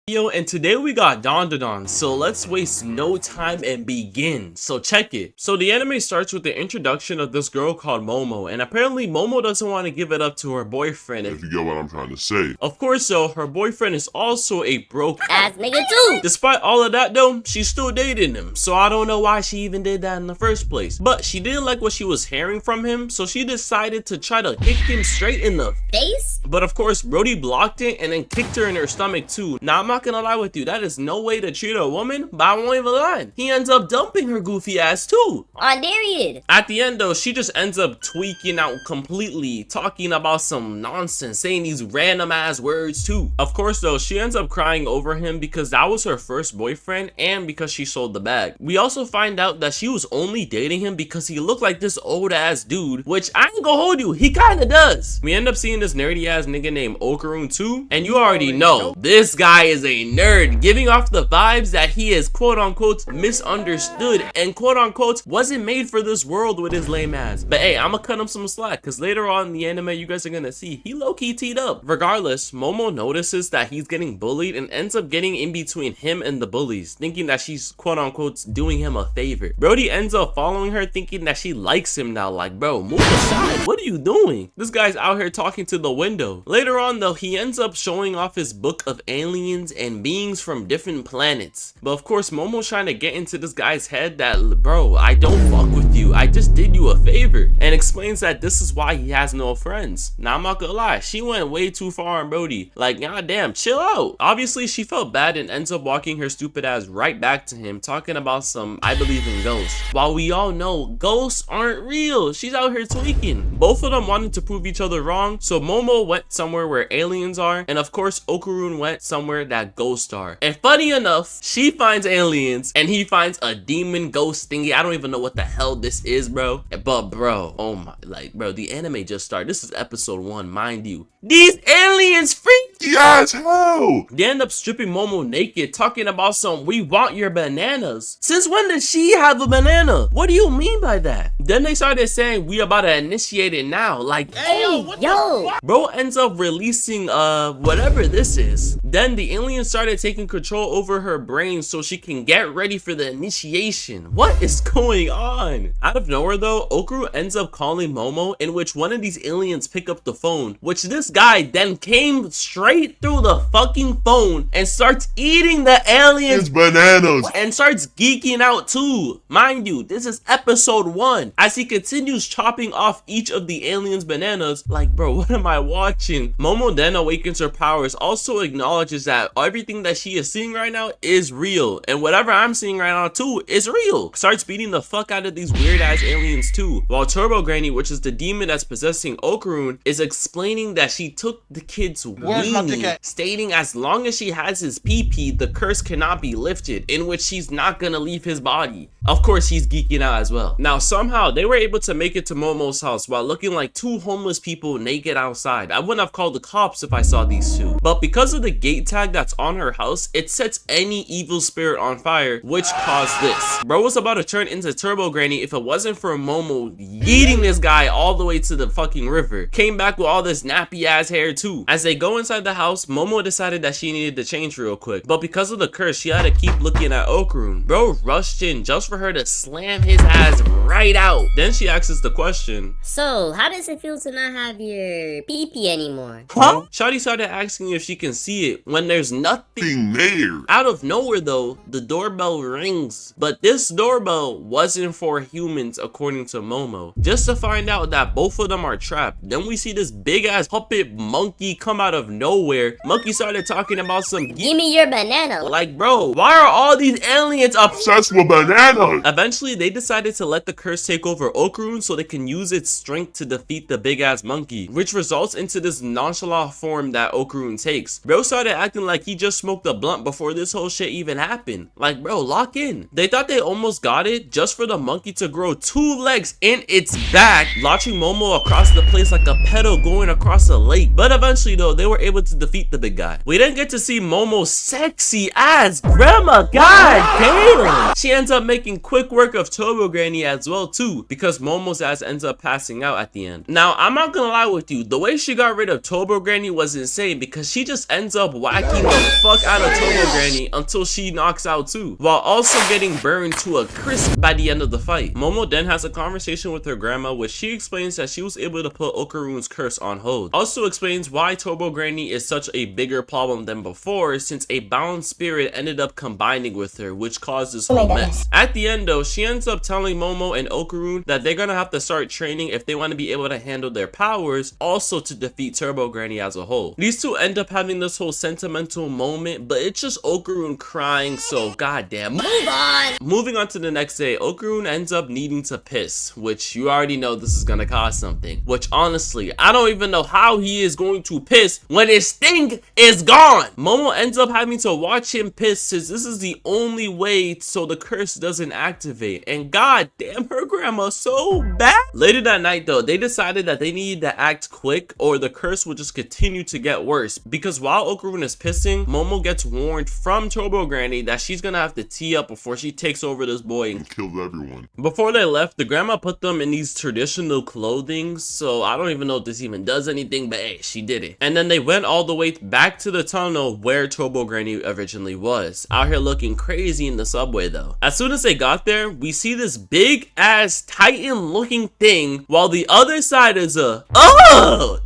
Yo, and today we got Dandadan, so let's waste no time and begin. So check it. So the anime starts with the introduction of this girl called Momo, and apparently Momo doesn't want to give it up to her boyfriend. If you get what I'm trying to say. Of course though, her boyfriend is also a broke ass nigga too. Despite all of that though, she's still dating him, so I don't know why she even did that in the first place. But she didn't like what she was hearing from him, so she decided to try to kick him straight in the face. But of course, Brody blocked it and then kicked her in her stomach too. Now I'm not gonna lie with you, that is no way to treat a woman, but I won't even lie. He ends up dumping her goofy ass too. On Darian. At the end though, she just ends up tweaking out completely, talking about some nonsense, saying these random ass words too. Of course though, she ends up crying over him because that was her first boyfriend and because she sold the bag. We also find out that she was only dating him because he looked like this old ass dude, which I ain't gonna hold you, he kinda does. We end up seeing this nerdy ass nigga named Okarun too, and you already know this guy is a nerd, giving off the vibes that he is quote unquote misunderstood and quote unquote wasn't made for this world with his lame ass. But hey, I'ma cut him some slack because later on in the anime you guys are gonna see he low-key teed up. Regardless, Momo notices that he's getting bullied and ends up getting in between him and the bullies, thinking that she's quote unquote doing him a favor. Brody ends up following her thinking that she likes him now, like bro, move aside, what are you doing? This guy's out here talking to the window. Later on though, he ends up showing off his book of aliens and beings from different planets. But of course, Momo's trying to get into this guy's head that, bro, I don't fuck with you, I just did you a favor, and explains that this is why he has no friends. Now I'm not gonna lie, she went way too far on Brody. Like, goddamn, chill out. Obviously, she felt bad and ends up walking her stupid ass right back to him, talking about some I believe in ghosts. While we all know ghosts aren't real, she's out here tweaking. Both of them wanted to prove each other wrong, so Momo went somewhere where aliens are, and of course Okarun went somewhere that ghosts are. And funny enough, she finds aliens and he finds a demon ghost thingy. I don't even know what the hell this is, bro. But bro, oh my, like bro, the anime just started. This is episode 1, mind you. These aliens freaky as hell. They end up stripping Momo naked, talking about some we want your bananas. Since when did she have a banana? What do you mean by that? Then they started saying we about to initiate it now. Like, hey, yo. Bro ends up releasing whatever this is. Then the alien started taking control over her brain so she can get ready for the initiation. What is going on? Out of nowhere though, Okaru ends up calling Momo, in which one of these aliens pick up the phone, which this guy then came straight through the fucking phone and starts eating the alien's bananas and starts geeking out too. Mind you, this is episode 1. As he continues chopping off each of the aliens' bananas, like bro, what am I watching? Momo then awakens her powers, also acknowledges that everything that she is seeing right now is real, and whatever I'm seeing right now too is real. Starts beating the fuck out of these weird ass aliens too, while Turbo Granny, which is the demon that's possessing Okarun, is explaining that she took the kid's weenie, stating as long as she has his PP, the curse cannot be lifted, in which she's not gonna leave his body. Of course, he's geeking out as well. Now somehow they were able to make it to Momo's house while looking like 2 homeless people naked outside. I wouldn't have called the cops if I saw these 2, but because of the gate tag that's on her house, it sets any evil spirit on fire, which caused this. Bro was about to turn into Turbo Granny if it wasn't for Momo yeeting this guy all the way to the fucking river. Came back with all this nappy ass hair too. As they go inside the house, Momo decided that she needed to change real quick, but because of the curse, she had to keep looking at Okarun. Bro rushed in just for her to slam his ass right out. Then she asks the question, so how does it feel to not have your pee-pee anymore? Huh? Shawty started asking if she can see it when there's nothing there. Out of nowhere though, the doorbell rings, but this doorbell wasn't for humans according to Momo, just to find out that both of them are trapped. Then we see this big ass puppet monkey come out of nowhere. Monkey started talking about some give me your banana. Like bro, why are all these aliens obsessed with bananas? Eventually they decided to let the curse take over Okarun so they can use its strength to defeat the big ass monkey, which results into this nonchalant form that Okarun takes. Bro started acting like he just smoked a blunt before this whole shit even happened. Like bro, lock in. They thought they almost got it just for the monkey to grow 2 legs in its back, launching Momo across the place like a pedo going across a lake. But eventually though, they were able to defeat the big guy. We didn't get to see Momo's sexy ass grandma. God damn. She ends up making making quick work of Turbo Granny as well too, because Momo's ass ends up passing out at the end. Now, I'm not gonna lie with you, the way she got rid of Turbo Granny was insane, because she just ends up whacking the fuck out of Turbo Granny until she knocks out too, while also getting burned to a crisp by the end of the fight. Momo then has a conversation with her grandma, which she explains that she was able to put Okarun's curse on hold. Also explains why Turbo Granny is such a bigger problem than before, since a bound spirit ended up combining with her, which caused this whole mess. At the end though, she ends up telling Momo and Okarun that they're gonna have to start training if they want to be able to handle their powers, also to defeat Turbo Granny as a whole. These two end up having this whole sentimental moment, but it's just Okarun crying, so goddamn. Move on! Moving on to the next day, Okarun ends up needing to piss, which you already know this is gonna cause something. Which honestly, I don't even know how he is going to piss when his thing is gone. Momo ends up having to watch him piss, since this is the only way so the curse doesn't activate. And god damn, her grandma so bad. Later that night though, they decided that they needed to act quick or the curse would just continue to get worse, because while Okarun is pissing, Momo gets warned from Turbo Granny that she's gonna have to tee up before she takes over this boy And kills everyone. Before they left, the grandma put them in these traditional clothing, so I don't even know if this even does anything, but hey, she did it. And then they went all the way back to the tunnel where Turbo Granny originally was, out here looking crazy in the subway though. As soon as they got there, we see this big ass titan looking thing, while the other side is a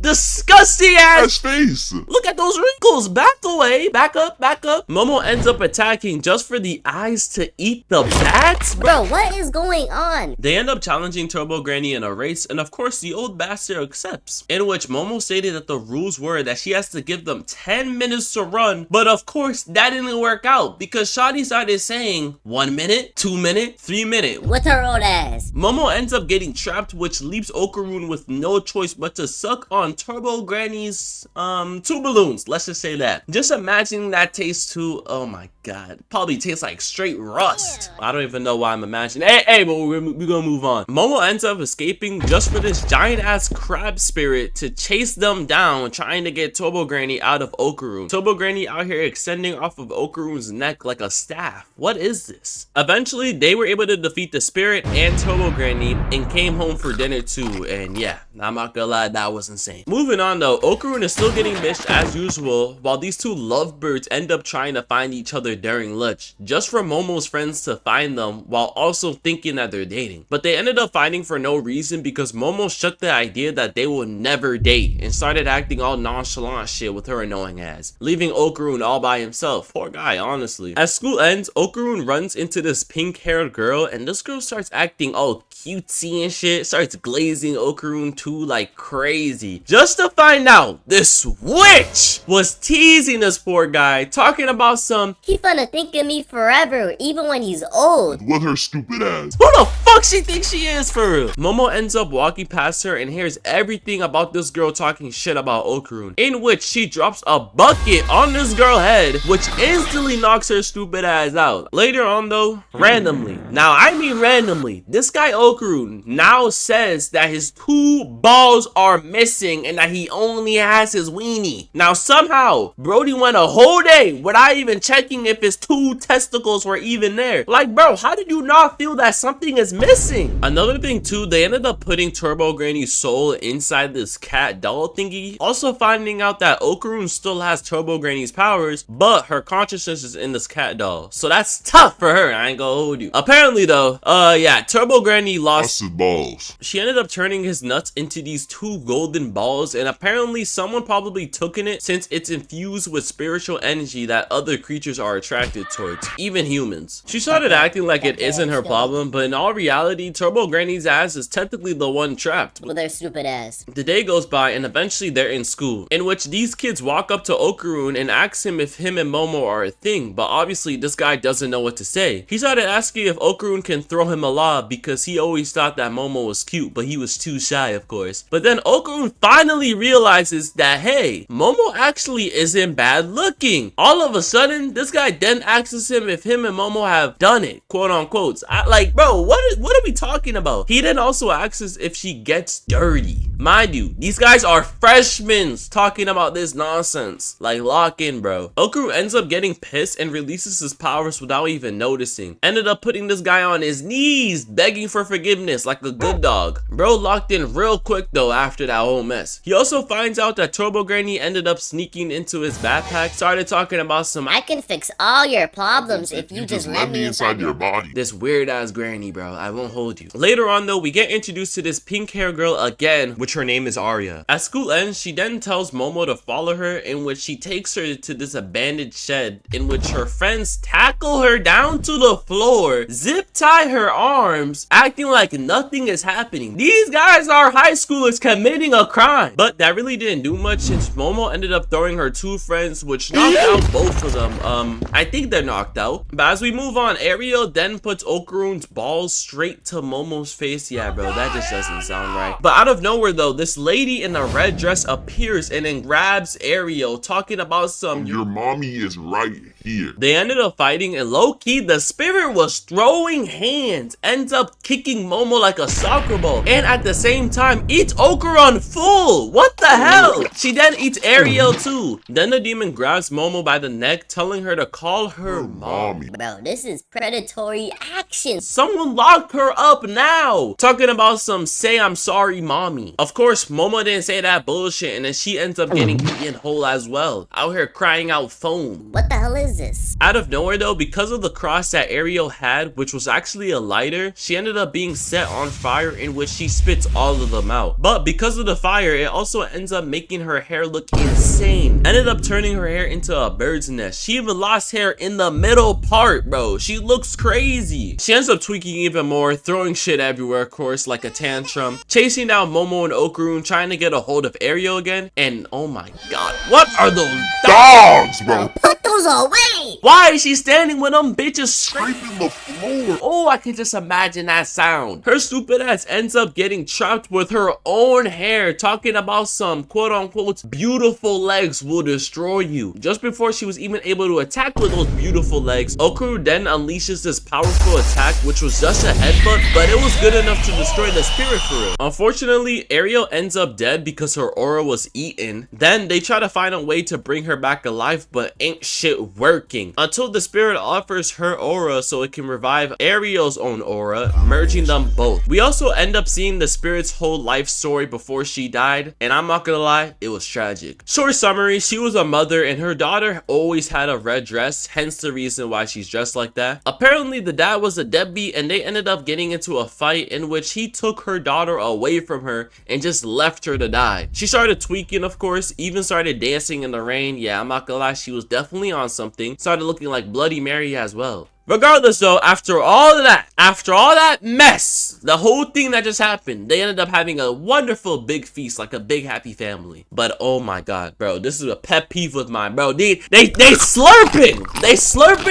disgusting ass face. Look at those wrinkles. Back away. Back up. Back up. Momo ends up attacking just for the eyes to eat the bats. Bro, what is going on? They end up challenging Turbo Granny in a race, and of course the old bastard accepts, in which Momo stated that the rules were that she has to give them 10 minutes to run, but of course that didn't work out, because Shawty started saying 1 minute, 2 minute, 3 minute. With her old ass. Momo ends up getting trapped, which leaves Okarun with no choice but to suck on Turbo Granny's 2 balloons, let's just say that. Just imagining that taste too, oh my god, probably tastes like straight rust. I don't even know why I'm imagining. Hey, but we're gonna move on. Momo ends up escaping just for this giant ass crab spirit to chase them down, trying to get Turbo Granny out of Okarun. Turbo Granny out here extending off of Okarun's neck like a staff. What is this? Eventually, they were able to defeat the spirit and Turbo Granny and came home for dinner too, and yeah, I'm not gonna lie, that was insane. Moving on though, Okarun is still getting bitched as usual, while these two lovebirds end up trying to find each other during lunch, just for Momo's friends to find them, while also thinking that they're dating. But they ended up fighting for no reason, because Momo shut the idea that they will never date and started acting all nonchalant shit with her annoying ass, leaving Okarun all by himself. Poor guy, honestly. As school ends, Okarun runs into this pink-haired girl, and this girl starts acting all cutesy and shit, starts glazing Okarun too like crazy, just to find out this witch was teasing this poor guy, talking about some, he finna think of me forever, even when he's old. With her stupid ass. who the fuck she thinks she is for real? Momo ends up walking past her and hears everything about this girl talking shit about Okarun, in which she drops a bucket on this girl's head, which instantly knocks her stupid ass out. Later on though, randomly, now I mean randomly, this guy Okarun now says that his 2 balls are missing and that he only has his weenie. Now somehow, Brody went a whole day without even checking if his 2 testicles were even there. Like bro, how did you not feel that something is missing? Another thing too, they ended up putting Turbo Granny's soul inside this cat doll thingy, also finding out that Okarun still has Turbo Granny's powers, but her consciousness is in this cat doll, so that's tough for her, I ain't gonna hold you. Apparently though, yeah, Turbo Granny lost His balls. She ended up turning his nuts into these 2 golden balls, and apparently someone probably took in it, since it's infused with spiritual energy that other creatures are attracted towards, even humans. She started acting like it isn't her problem, but in all reality, Turbo Granny's ass is technically the one trapped. With their stupid ass. The day goes by and eventually they're in school, in which these kids walk up to Okarun and ask him if him and Momo are a thing, but obviously this guy doesn't know what to say. He started asking if Okarun can throw him a lob, because he always thought that Momo was cute, but he was too shy of course. But then Okarun finally realizes that hey, Momo actually isn't bad looking. All of a sudden, this guy then asks him if him and Momo have done it, quote unquote. Like bro, what are we talking about? He then also asks if she gets dirty. Mind you, these guys are freshmen talking about this nonsense. Like lock in bro. Okarun ends up getting pissed and releases his powers without even noticing. Ended up putting this guy on his knees, begging for forgiveness like a good dog. Bro locked in real quick though after that whole mess. He also finds out that Turbo Granny ended up sneaking into his backpack, started talking about some I can fix all your problems if you just let me inside your body. this weird ass granny, bro. I won't hold you. Later on though, we get introduced to this pink hair girl again, which her name is Arya. As school ends, she then tells Momo to follow her, in which she takes her to this abandoned shed in which her friends tackle her down to the floor, zip tie her arms, acting like nothing is happening. These guys are high schoolers committing a crime. But that really didn't do much since Momo ended up throwing her two friends, which knocked out both of them. I think they're knocked out. But as we move on, Ariel then puts Okarun's balls straight to Momo's face. Yeah, bro, that just doesn't sound right. But out of nowhere though, this lady in a red dress appears and then grabs Ariel, talking about some Your mommy is right here. They ended up fighting, and low-key, the spirit was throwing hands, ends up kicking Momo like a soccer ball, and at the same time eats Okarun full. What the hell? She then eats Ariel too. Then the demon grabs Momo by the neck, telling her to call her mommy. Bro, this is predatory action. Someone lock her up now. Talking about some say I'm sorry mommy. Of course, Momo didn't say that bullshit, and then she ends up getting eaten whole as well. Out here crying out foam. What the hell is this? Out of nowhere though, because of the cross that Ariel had, which was actually a lighter, she ended up being set on fire, in which she spits all of them out. But because of the fire, it also ends up making her hair look insane. Ended up turning her hair into a bird's nest. She even lost hair in the middle part, bro. She looks crazy. She ends up tweaking even more, throwing shit everywhere, of course, like a tantrum, chasing down Momo and Okarun, trying to get a hold of Ariel again. And oh my god, what are those Dogs, bro. Put those away! Why is she standing with them bitches Scraping the floor. Oh, I can just imagine that sound. Her stupid ass ends up getting trapped with her own hair, talking about some quote-unquote beautiful legs will destroy you. Just before she was even able to attack with those beautiful legs, Okarun then unleashes this powerful attack, which was just a headbutt, but it was good enough to destroy the spirit for it. Unfortunately, Ariel ends up dead because her aura was eaten. Then they try to find a way to bring her back alive, but ain't shit working until the spirit offers her aura so it can revive Ariel's own aura, merging them both. We also end up seeing the spirit's whole life story before she died, and I'm not gonna lie, it was tragic. Short summary, she was a mother and her daughter always had a red dress, hence the reason why she's dressed like that. Apparently the dad was a deadbeat and they ended up getting into a fight in which he took her daughter away from her and just left her to die. She started tweaking, of course, even started dancing in the rain. Yeah, I'm not gonna lie, she was definitely on something. Started looking like Bloody Mary as well. Regardless though, after all that mess, the whole thing that just happened, they ended up having a wonderful big feast, like a big happy family. But oh my god, bro, this is a pet peeve with mine, bro. They slurping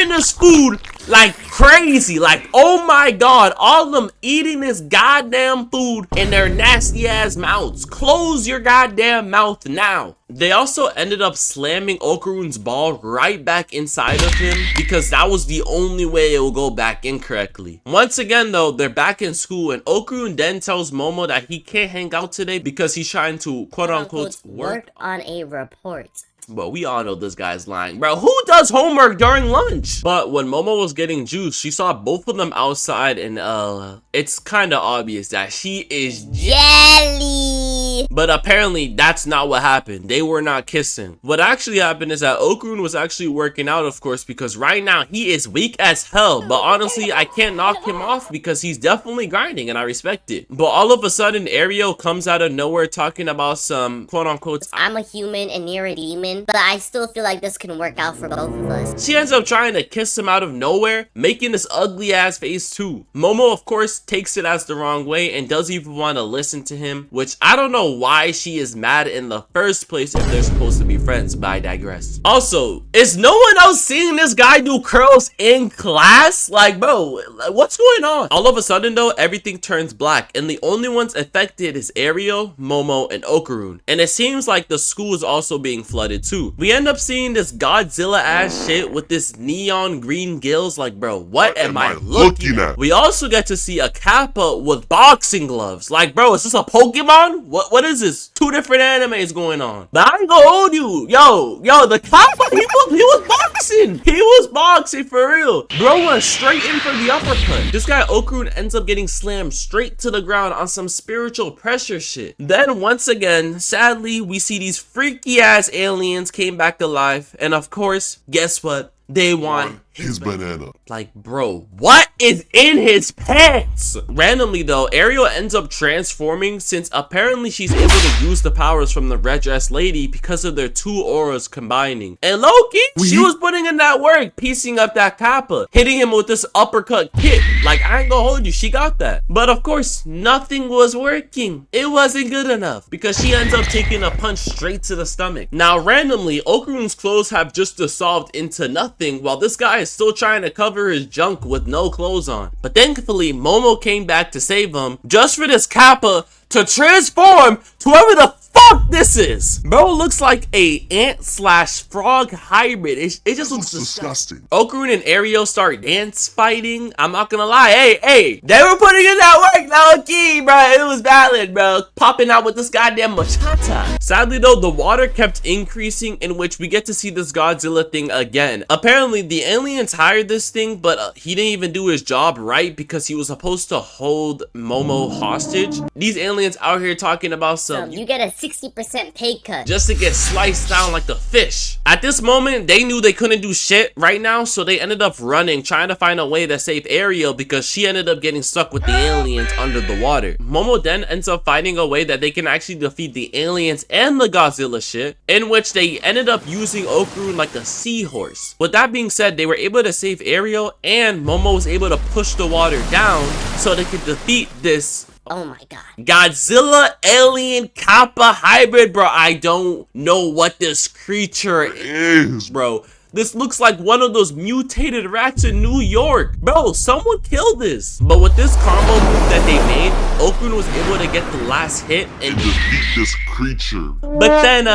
this food like crazy. Like, oh my god, all of them eating this goddamn food in their nasty ass mouths. Close your goddamn mouth now. They also ended up slamming Okarun's ball right back inside of him because that was the only way it will go back in correctly. Once again though, they're back in school and Okarun then tells Momo that he can't hang out today because he's trying to quote-unquote work on a report. But we all know this guy's lying, bro. Who does homework during lunch? But when Momo was getting juice, she saw both of them outside and it's kind of obvious that she is jelly. But apparently that's not what happened. They were not kissing. What actually happened is that Okarun was actually working out, of course, because right now he is weak as hell. But honestly, I can't knock him off because he's definitely grinding and I respect it. But all of a sudden, Ariel comes out of nowhere talking about some quote-unquote I'm a human and you're a demon, but I still feel like this can work out for both of us. She ends up trying to kiss him out of nowhere, making this ugly ass face too. Momo, of course, takes it as the wrong way and doesn't even want to listen to him, which I don't know why she is mad in the first place if they're supposed to be friends, but I digress. Also, is no one else seeing this guy do curls in class? Like, bro, what's going on? All of a sudden though, everything turns black and the only ones affected is Ariel, Momo, and Okarun. And it seems like the school is also being flooded too. We end up seeing this Godzilla ass shit with this neon green gills. Like, bro, what am I looking at? We also get to see a Kappa with boxing gloves. Like, bro, is this a Pokemon? What what is this? Two different animes going on. But I ain't gonna hold you. Yo, the Kappa, he was boxing. He was boxing for real. Bro went straight in for the uppercut. This guy Okarun ends up getting slammed straight to the ground on some spiritual pressure shit. Then once again, sadly, we see these freaky ass aliens came back alive. And of course, guess what? They want his banana. Like, bro, what is in his pants? Randomly though, Ariel ends up transforming since apparently she's able to use the powers from the red dress lady because of their two auras combining. And Loki, she was putting in that work, piecing up that Kappa, hitting him with this uppercut kick. Like, I ain't gonna hold you, she got that. But of course, nothing was working. It wasn't good enough because she ends up taking a punch straight to the stomach. Now, randomly, Okarun's clothes have just dissolved into nothing while this guy is still trying to cover his junk with no clothes on. But thankfully, Momo came back to save him just for this Kappa to transform to whoever the fuck this is. Bro looks like a ant/frog hybrid. It just looks disgusting. Okarun and Ariel start dance fighting. I'm not gonna lie. Hey, they were putting in that work, low key, bro. It was valid, bro. Popping out with this goddamn machata. Sadly though, the water kept increasing, in which we get to see this Godzilla thing again. Apparently the aliens hired this thing, but he didn't even do his job right because he was supposed to hold Momo hostage. These aliens out here talking about some you get a 60% pay cut just to get sliced down like the fish. At this moment, they knew they couldn't do shit right now, so they ended up running, trying to find a way to save Ariel because she ended up getting stuck with the aliens under the water. Momo then ends up finding a way that they can actually defeat the aliens and the Godzilla shit, in which they ended up using Okarun like a seahorse. With that being said, they were able to save Ariel, and Momo was able to push the water down so they could defeat this Oh my god. Godzilla alien Kappa hybrid, bro. I don't know what this creature is, bro. This looks like one of those mutated rats in New York. Bro, someone killed this. But with this combo move that they made, Okarun was able to get the last hit and defeat this creature. But then,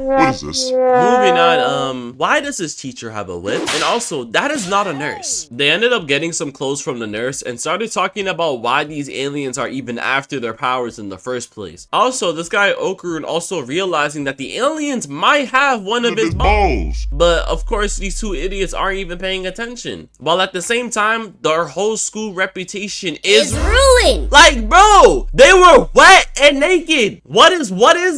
what is this? Moving on, why does this teacher have a whip? And also, that is not a nurse. They ended up getting some clothes from the nurse and started talking about why these aliens are even after their powers in the first place. Also, this guy Okarun also realizing that the aliens might have one of his balls. But of course, these two idiots aren't even paying attention. While at the same time, their whole school reputation is ruined. Like, bro, they were wet and naked. What is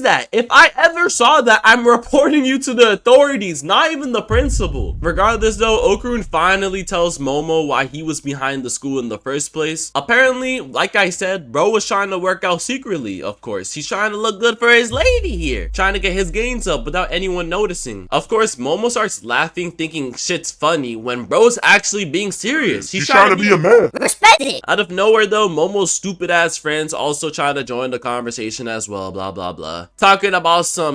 that? If I ever saw that, I'm reporting you to the authorities, not even the principal. Regardless though, Okarun finally tells Momo why he was behind the school in the first place. Apparently, like I said, bro was trying to work out secretly, of course. He's trying to look good for his lady here, trying to get his gains up without anyone noticing. Of course, Momo starts laughing, thinking shit's funny, when bro's actually being serious. He's trying to be a man. Respect it. Out of nowhere though, Momo's stupid ass friends also try to join the conversation as well, blah blah blah. Talking about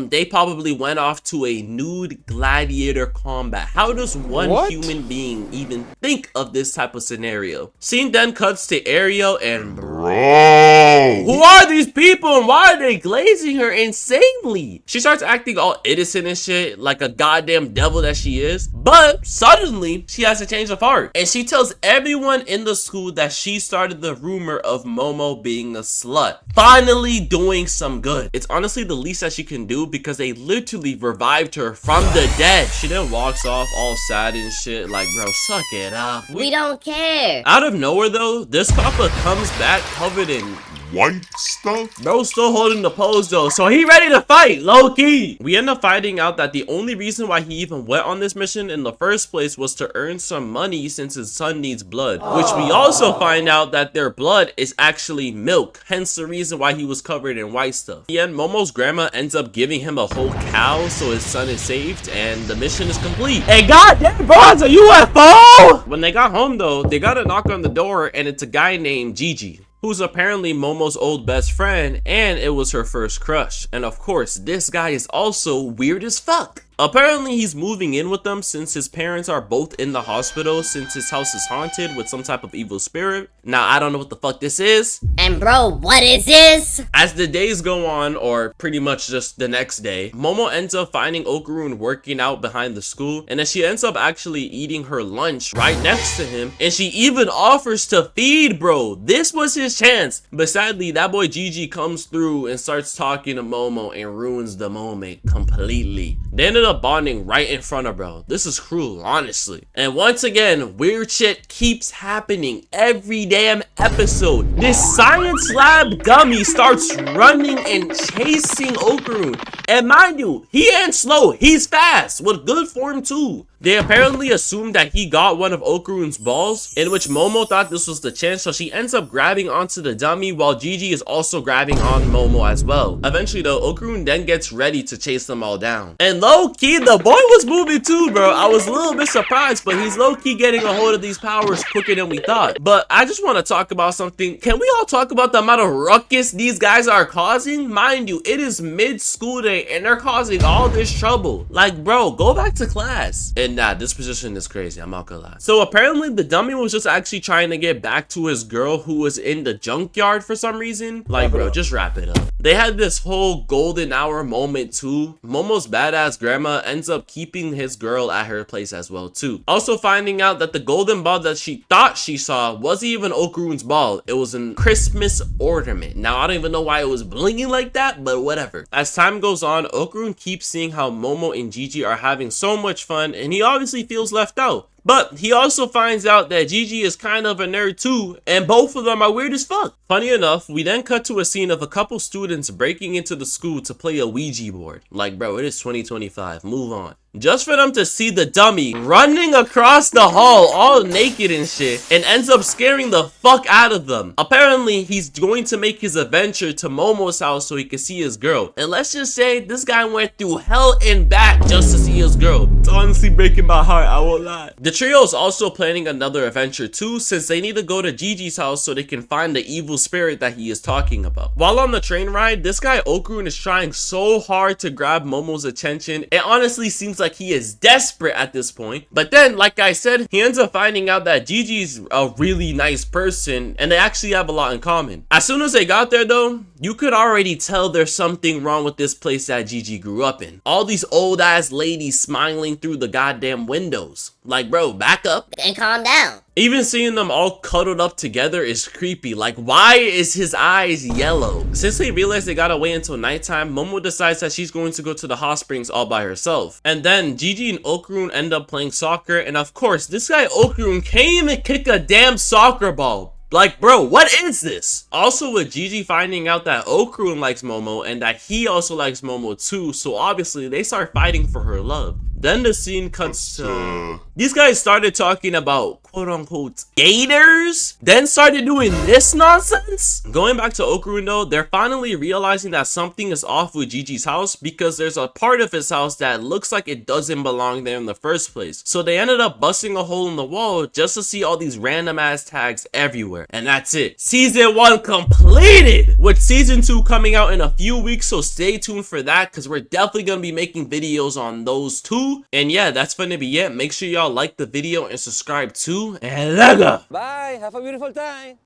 they probably went off to a nude gladiator combat. How does one human being even think of this type of scenario? Scene then cuts to Ariel and bro, who are these people and why are they glazing her insanely? She starts acting all innocent and shit, like a goddamn devil that she is. But suddenly, she has a change of heart. And she tells everyone in the school that she started the rumor of Momo being a slut. Finally doing some good. It's honestly the least that she can do because they literally revived her from the dead. She then walks off all sad and shit like, bro, suck it up. We don't care. Out of nowhere though, this Kappa comes back covered in white stuff? Bro's still holding the pose though, so he ready to fight, low key. We end up finding out that the only reason why he even went on this mission in the first place was to earn some money since his son needs blood, which we also find out that their blood is actually milk, hence the reason why he was covered in white stuff. In the end, Momo's grandma ends up giving him a whole cow so his son is saved and the mission is complete. Hey, goddamn, bro, it's a UFO! When they got home though, they got a knock on the door and it's a guy named Gigi, who's apparently Momo's old best friend, and it was her first crush. And of course, this guy is also weird as fuck. Apparently he's moving in with them since his parents are both in the hospital since his house is haunted with some type of evil spirit. Now I don't know what the fuck this is. And bro, what is this? As the days go on, or pretty much just the next day, Momo ends up finding Okarun working out behind the school, and then she ends up actually eating her lunch right next to him, and she even offers to feed bro. This was his chance, but sadly that boy Gigi comes through and starts talking to Momo and ruins the moment completely. They ended up bonding right in front of bro. This is cruel, honestly. And once again, weird shit keeps happening every damn episode. This science lab dummy starts running and chasing Okarun. And mind you, he ain't slow, he's fast, with good form too. They apparently assumed that he got one of Okarun's balls, in which Momo thought this was the chance, so she ends up grabbing onto the dummy while Gigi is also grabbing on Momo as well. Eventually though, Okarun then gets ready to chase them all down. And low-key, the boy was moving too, bro. I was a little bit surprised, but he's low-key getting a hold of these powers quicker than we thought. But I just want to talk about something. Can we all talk about the amount of ruckus these guys are causing? Mind you, it is mid-school day and they're causing all this trouble. Like, bro, go back to class. And nah, this position is crazy, I'm not gonna lie. So apparently the dummy was just actually trying to get back to his girl who was in the junkyard for some reason. Like, bro, just wrap it up. They had this whole golden hour moment too. Momo's badass grandma ends up keeping his girl at her place as well too. Also finding out that the golden ball that she thought she saw wasn't even Okarun's ball. It was a Christmas ornament. Now I don't even know why it was blinging like that, but whatever. As time goes on, Okarun keeps seeing how Momo and Gigi are having so much fun, and he obviously feels left out. But he also finds out that Gigi is kind of a nerd too, and both of them are weird as fuck. Funny enough, we then cut to a scene of a couple students breaking into the school to play a Ouija board. Like, bro, it is 2025, move on. Just for them to see the dummy running across the hall all naked and shit, and ends up scaring the fuck out of them. Apparently, he's going to make his adventure to Momo's house so he can see his girl. And let's just say, this guy went through hell and back just to see his girl. It's honestly breaking my heart, I won't lie. The trio is also planning another adventure too, since they need to go to Gigi's house so they can find the evil spirit that he is talking about. While on the train ride, this guy Okarun is trying so hard to grab Momo's attention. It honestly seems like he is desperate at this point. But then, like I said, he ends up finding out that Gigi's a really nice person and they actually have a lot in common. As soon as they got there though, you could already tell there's something wrong with this place that Gigi grew up in. All these old ass ladies smiling through the goddamn windows. Like, bro, back up and calm down. Even seeing them all cuddled up together is creepy. Like, why is his eyes yellow? Since they realize they gotta wait until nighttime, Momo decides that she's going to go to the hot springs all by herself. And then Gigi and Okarun end up playing soccer, and of course, this guy Okarun can't even kick a damn soccer ball. Like, bro, what is this? Also with Gigi finding out that Okarun likes Momo and that he also likes Momo too, so obviously they start fighting for her love. Then the scene cuts to... These guys started talking about quote-unquote gators, then started doing this nonsense. Going back to Okarun though, they're finally realizing that something is off with Gigi's house because there's a part of his house that looks like it doesn't belong there in the first place. So they ended up busting a hole in the wall just to see all these random ass tags everywhere. And that's it. Season 1 completed! With season 2 coming out in a few weeks, so stay tuned for that because we're definitely going to be making videos on those too. And yeah, that's gonna be it. Make sure y'all like the video and subscribe too. And let's go! Bye. Have a beautiful time.